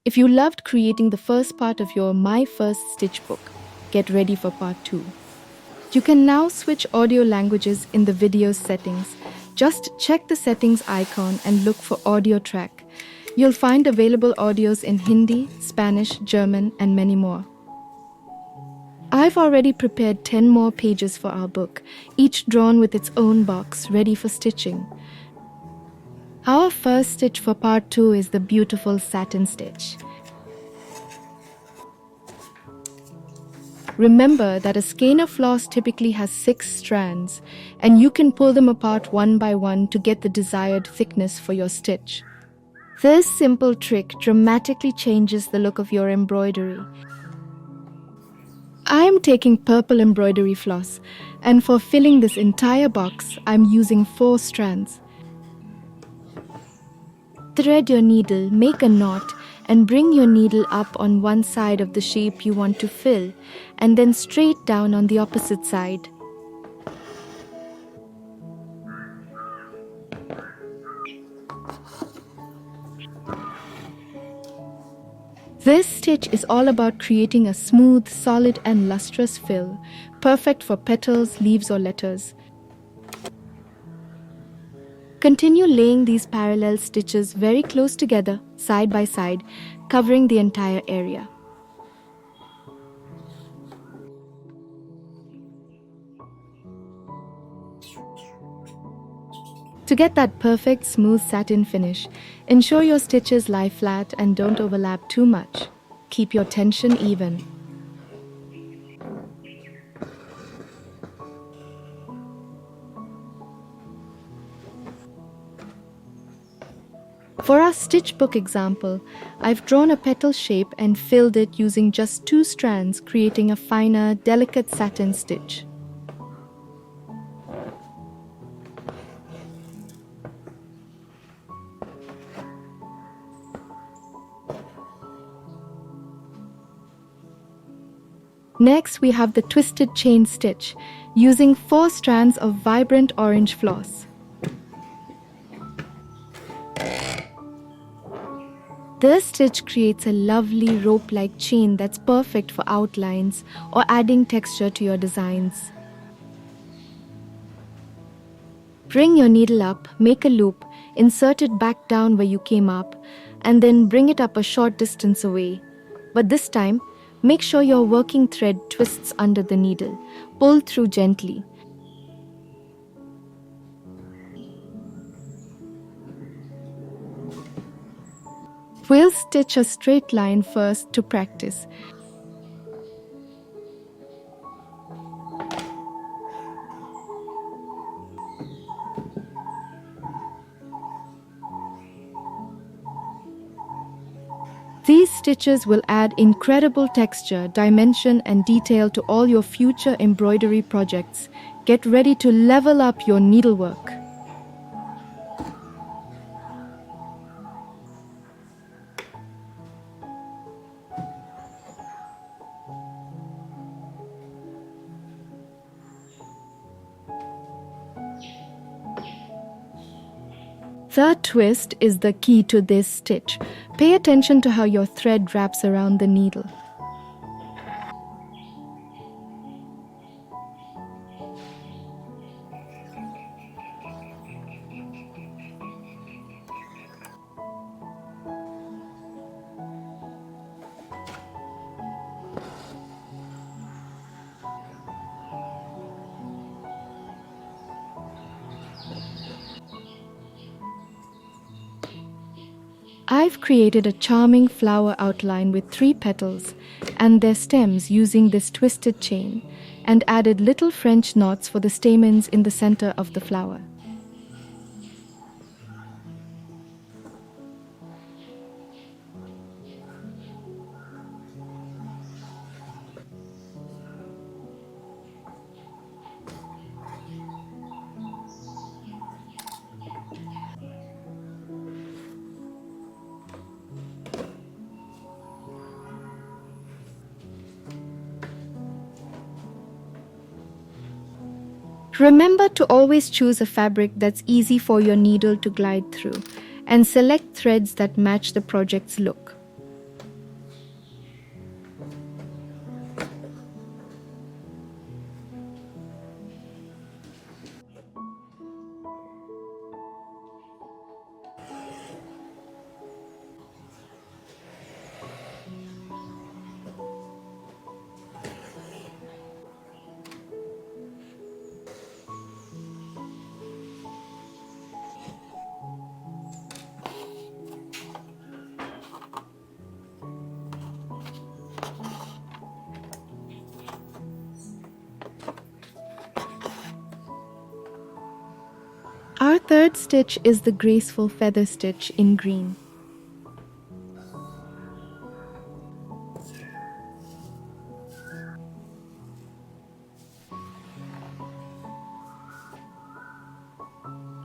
If you loved creating the first part of your My First Stitch book, get ready for part 2. You can now switch audio languages in the video settings. Just check the settings icon and look for audio track. You'll find available audios in Hindi, Spanish, German, and many more. I've already prepared 10 more pages for our book, each drawn with its own box, ready for stitching. Our first stitch for part 2 is the beautiful satin stitch. Remember that a skein of floss typically has 6 strands, and you can pull them apart one by one to get the desired thickness for your stitch. This simple trick dramatically changes the look of your embroidery. I am taking purple embroidery floss, and for filling this entire box, I'm using 4 strands. Thread your needle, make a knot, and bring your needle up on one side of the shape you want to fill, and then straight down on the opposite side. This stitch is all about creating a smooth, solid, and lustrous fill, perfect for petals, leaves, or letters. Continue laying these parallel stitches very close together, side by side, covering the entire area. To get that perfect smooth satin finish, ensure your stitches lie flat and don't overlap too much. Keep your tension even. For our stitch book example, I've drawn a petal shape and filled it using just 2 strands, creating a finer, delicate satin stitch. Next, we have the twisted chain stitch, using 4 strands of vibrant orange floss. This stitch creates a lovely rope-like chain that's perfect for outlines or adding texture to your designs. Bring your needle up, make a loop, insert it back down where you came up, and then bring it up a short distance away. But this time, make sure your working thread twists under the needle. Pull through gently. We'll stitch a straight line first to practice. These stitches will add incredible texture, dimension, and detail to all your future embroidery projects. Get ready to level up your needlework. The twist is the key to this stitch. Pay attention to how your thread wraps around the needle. I've created a charming flower outline with 3 petals and their stems using this twisted chain, and added little French knots for the stamens in the center of the flower. Remember to always choose a fabric that's easy for your needle to glide through, and select threads that match the project's look. third stitch is the graceful feather stitch in green.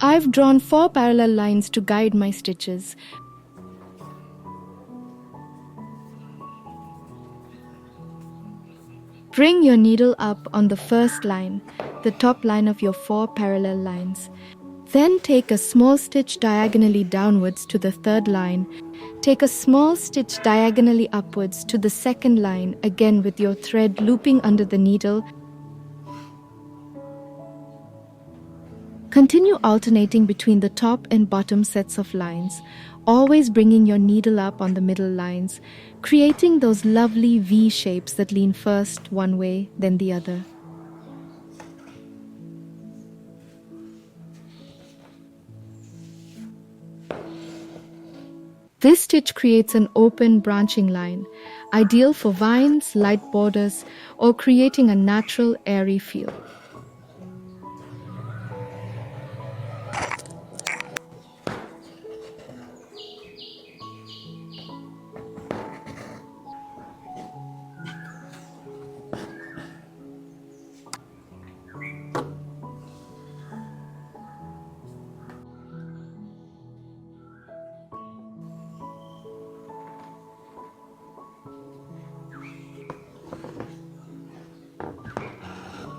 I've drawn 4 parallel lines to guide my stitches. Bring your needle up on the first line, the top line of your 4 parallel lines. Then take a small stitch diagonally downwards to the third line. Take a small stitch diagonally upwards to the second line, again with your thread looping under the needle. Continue alternating between the top and bottom sets of lines, always bringing your needle up on the middle lines, creating those lovely V shapes that lean first one way, then the other. This stitch creates an open branching line, ideal for vines, light borders, or creating a natural airy feel.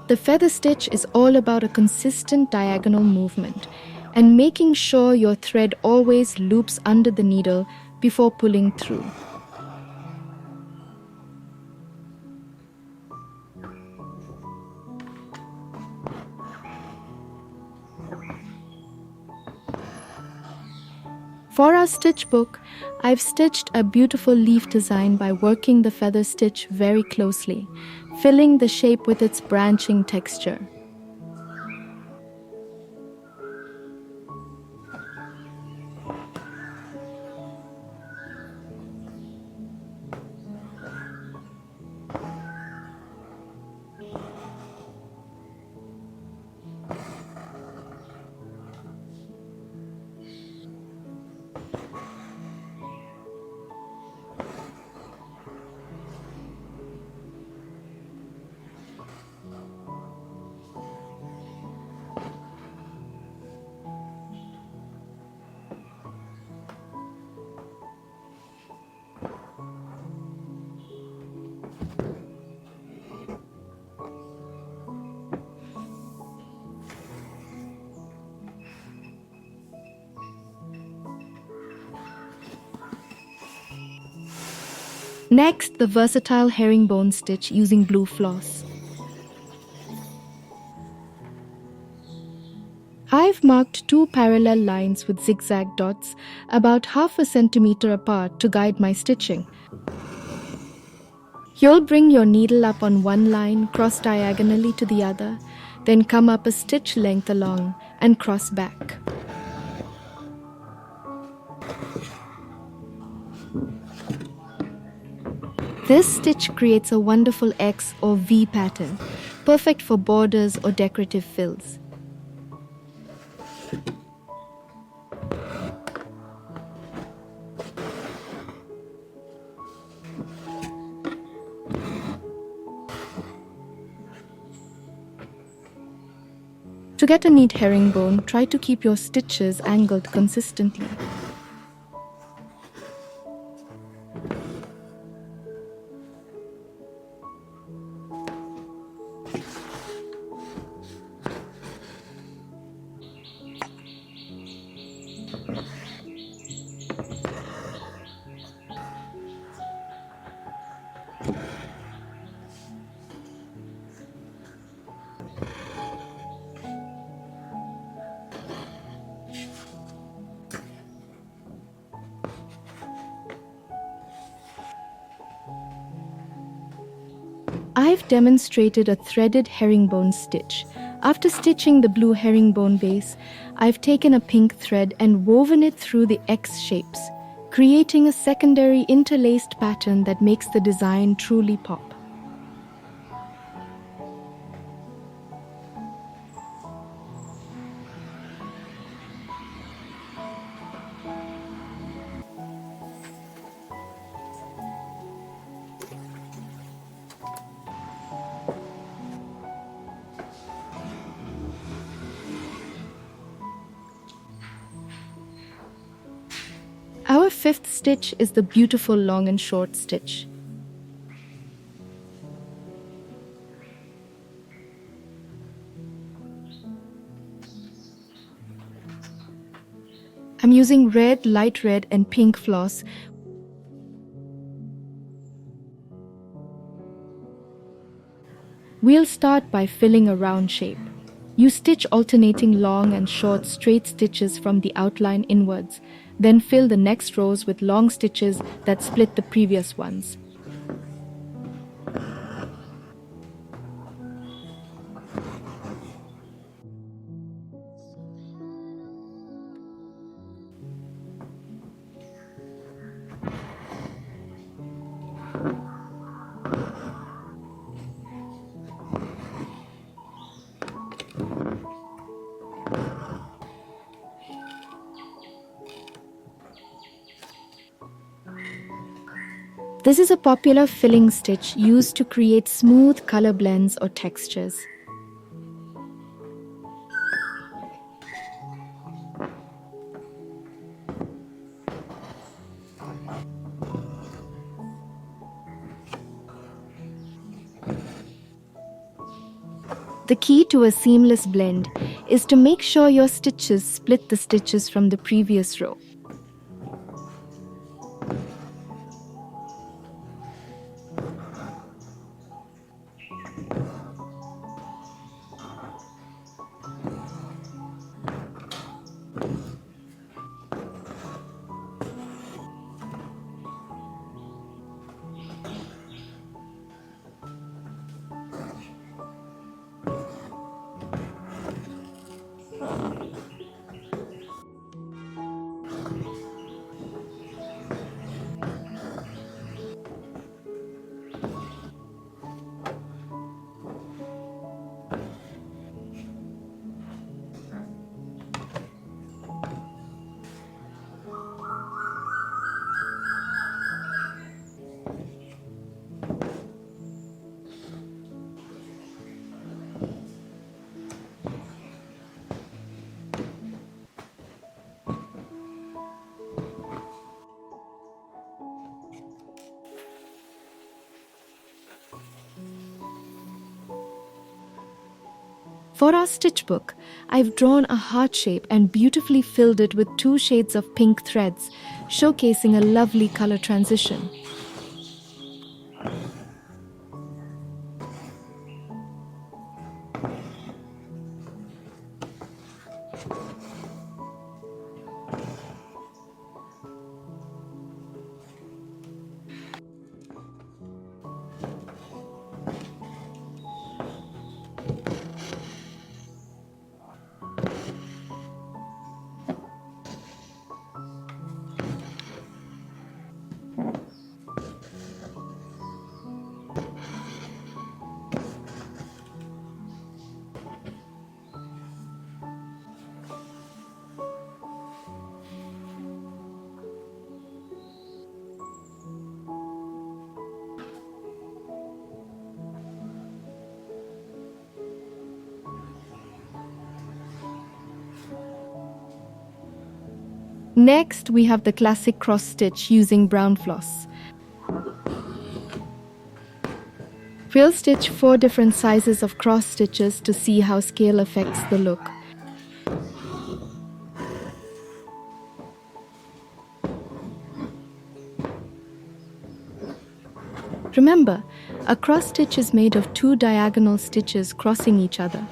The feather stitch is all about a consistent diagonal movement and making sure your thread always loops under the needle before pulling through. For our stitch book, I've stitched a beautiful leaf design by working the feather stitch very closely, filling the shape with its branching texture. Next, the versatile herringbone stitch using blue floss. I've marked 2 parallel lines with zigzag dots about half a centimeter apart to guide my stitching. You'll bring your needle up on one line, cross diagonally to the other, then come up a stitch length along and cross back. This stitch creates a wonderful X or V pattern, perfect for borders or decorative fills. To get a neat herringbone, try to keep your stitches angled consistently. I've demonstrated a threaded herringbone stitch. After stitching the blue herringbone base, I've taken a pink thread and woven it through the X shapes, creating a secondary interlaced pattern that makes the design truly pop. fifth stitch is the beautiful long and short stitch. I'm using red, light red and pink floss. We'll start by filling a round shape. You stitch alternating long and short straight stitches from the outline inwards, then fill the next rows with long stitches that split the previous ones. This is a popular filling stitch used to create smooth color blends or textures. The key to a seamless blend is to make sure your stitches split the stitches from the previous row. For our stitch book, I've drawn a heart shape and beautifully filled it with 2 shades of pink threads, showcasing a lovely color transition. Next, we have the classic cross stitch using brown floss. We'll stitch 4 different sizes of cross stitches to see how scale affects the look. Remember, a cross stitch is made of 2 diagonal stitches crossing each other.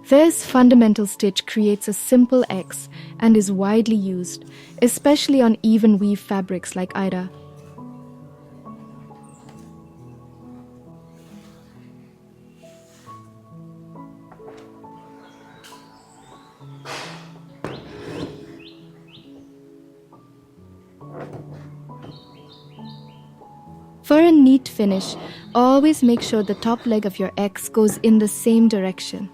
This fundamental stitch creates a simple X and is widely used, especially on even weave fabrics like Ida. For a neat finish, always make sure the top leg of your X goes in the same direction.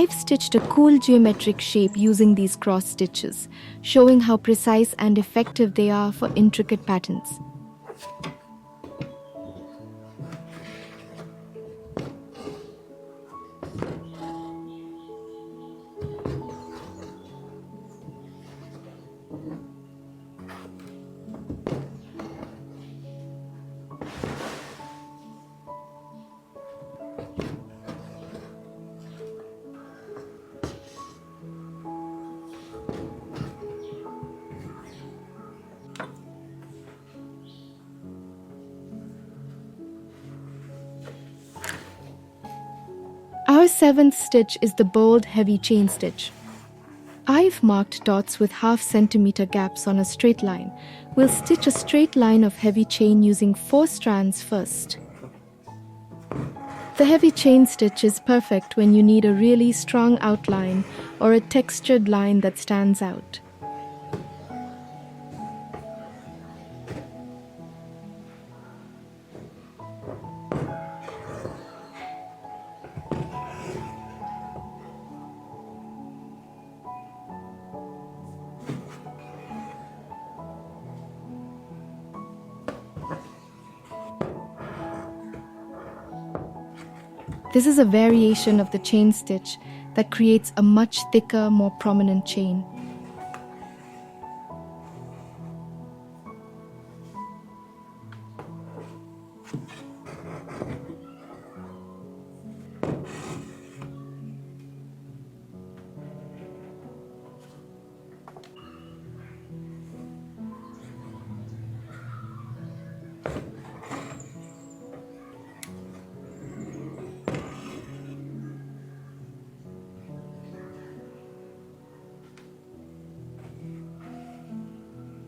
I've stitched a cool geometric shape using these cross stitches, showing how precise and effective they are for intricate patterns. Our seventh stitch is the bold heavy chain stitch. I've marked dots with half-centimeter gaps on a straight line. We'll stitch a straight line of heavy chain using 4 strands first. The heavy chain stitch is perfect when you need a really strong outline or a textured line that stands out. This is a variation of the chain stitch that creates a much thicker, more prominent chain.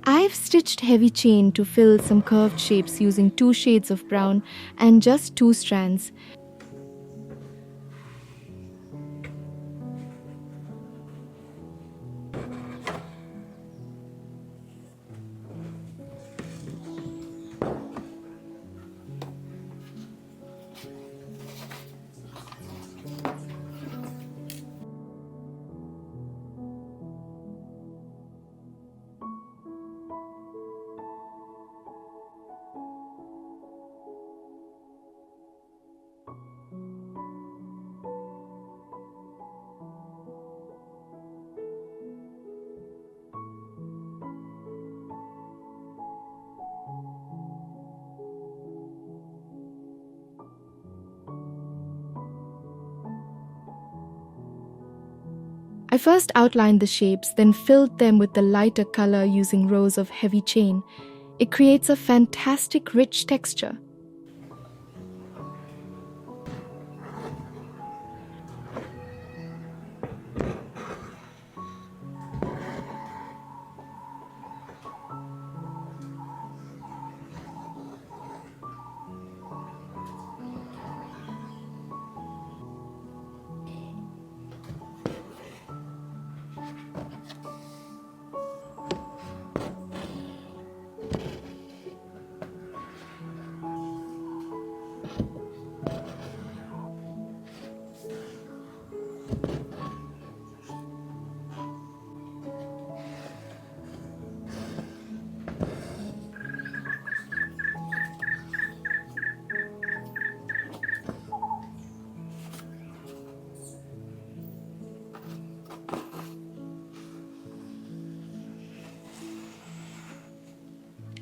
I've stitched heavy chain to fill some curved shapes using 2 shades of brown and just 2 strands. I first outlined the shapes, then filled them with the lighter color using rows of heavy chain. It creates a fantastic rich texture.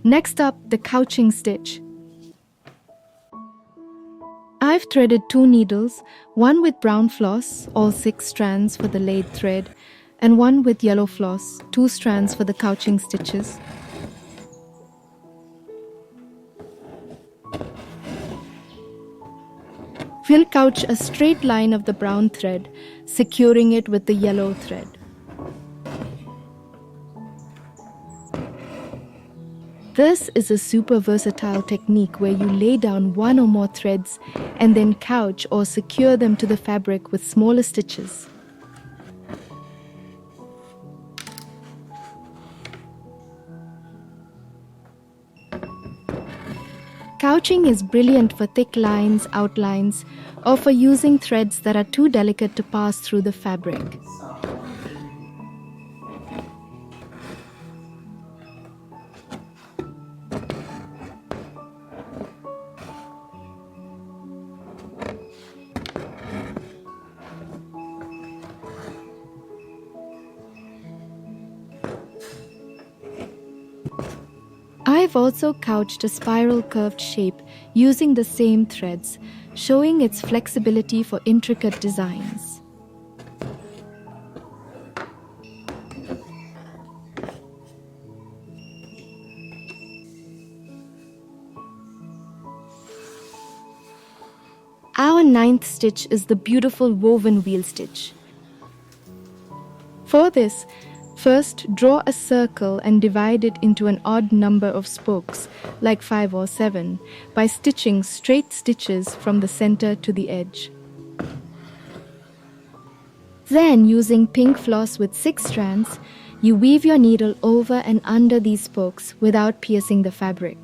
Next up, the couching stitch. I've threaded 2 needles, one with brown floss, all 6 strands for the laid thread, and one with yellow floss, 2 strands for the couching stitches. We'll couch a straight line of the brown thread, securing it with the yellow thread. This is a super versatile technique where you lay down 1 or more threads and then couch or secure them to the fabric with smaller stitches. Couching is brilliant for thick lines, outlines, or for using threads that are too delicate to pass through the fabric. I've also couched a spiral curved shape using the same threads, showing its flexibility for intricate designs. Our ninth stitch is the beautiful woven wheel stitch. For this, first draw a circle and divide it into an odd number of spokes, like 5 or 7, by stitching straight stitches from the center to the edge. Then, using pink floss with 6 strands, you weave your needle over and under these spokes without piercing the fabric.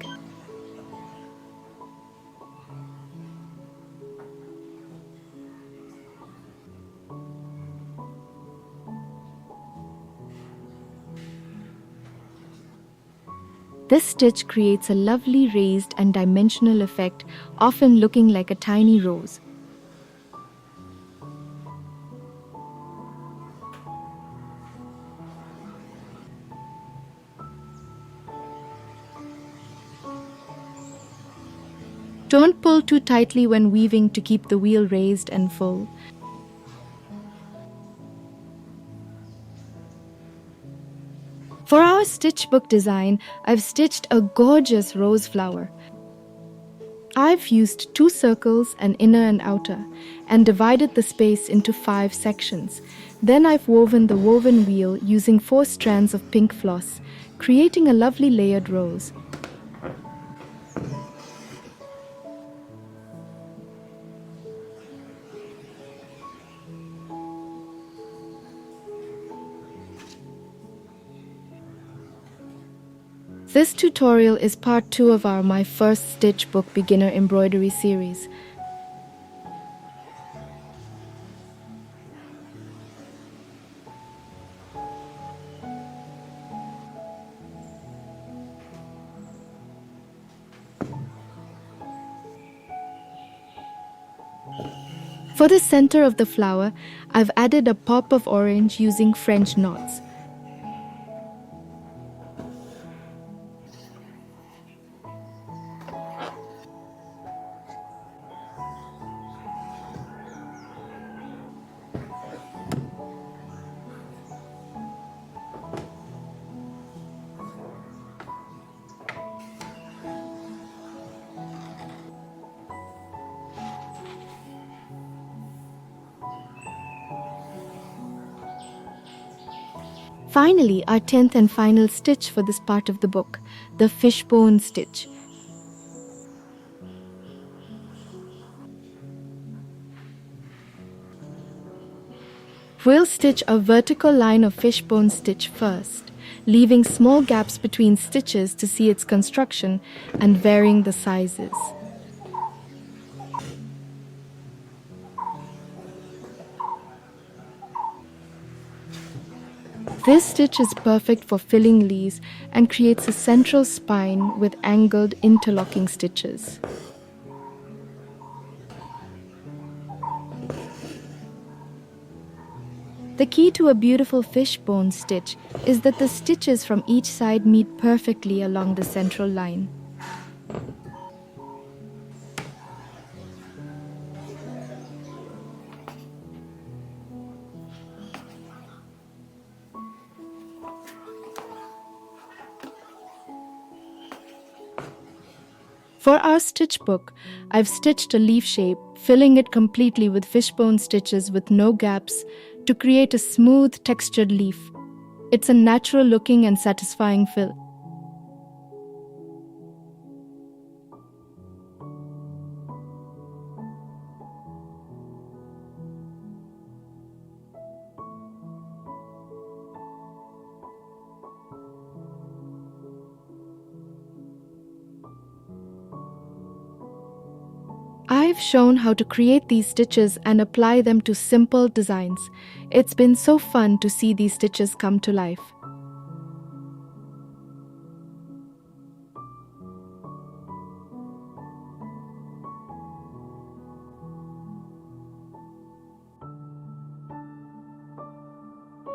This stitch creates a lovely raised and dimensional effect, often looking like a tiny rose. Don't pull too tightly when weaving to keep the wheel raised and full. For our stitch book design, I've stitched a gorgeous rose flower. I've used 2 circles, an inner and outer, and divided the space into 5 sections. Then I've woven the woven wheel using 4 strands of pink floss, creating a lovely layered rose. This tutorial is part 2 of our My First Stitch Book Beginner Embroidery series. For the center of the flower, I've added a pop of orange using French knots. Finally, our 10th and final stitch for this part of the book, the fishbone stitch. We'll stitch a vertical line of fishbone stitch first, leaving small gaps between stitches to see its construction and varying the sizes. This stitch is perfect for filling leaves and creates a central spine with angled interlocking stitches. The key to a beautiful fishbone stitch is that the stitches from each side meet perfectly along the central line. For our stitch book, I've stitched a leaf shape, filling it completely with fishbone stitches with no gaps to create a smooth, textured leaf. It's a natural looking and satisfying fill. I've shown how to create these stitches and apply them to simple designs. It's been so fun to see these stitches come to life.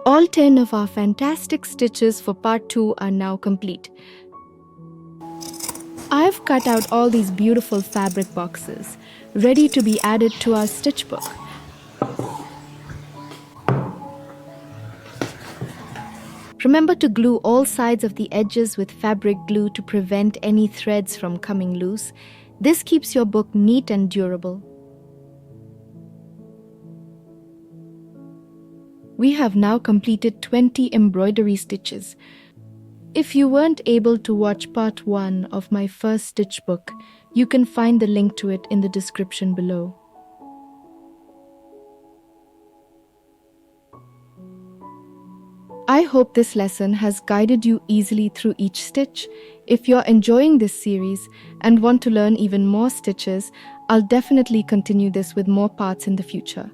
All 10 of our fantastic stitches for part 2 are now complete. I've cut out all these beautiful fabric boxes, ready to be added to our stitch book. Remember to glue all sides of the edges with fabric glue to prevent any threads from coming loose. This keeps your book neat and durable. We have now completed 20 embroidery stitches. If you weren't able to watch part 1 of my first stitch book, you can find the link to it in the description below. I hope this lesson has guided you easily through each stitch. If you're enjoying this series and want to learn even more stitches, I'll definitely continue this with more parts in the future.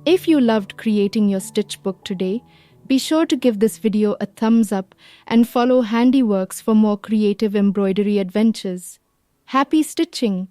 If you loved creating your stitch book today, be sure to give this video a thumbs up and follow Handyworks for more creative embroidery adventures. Happy stitching!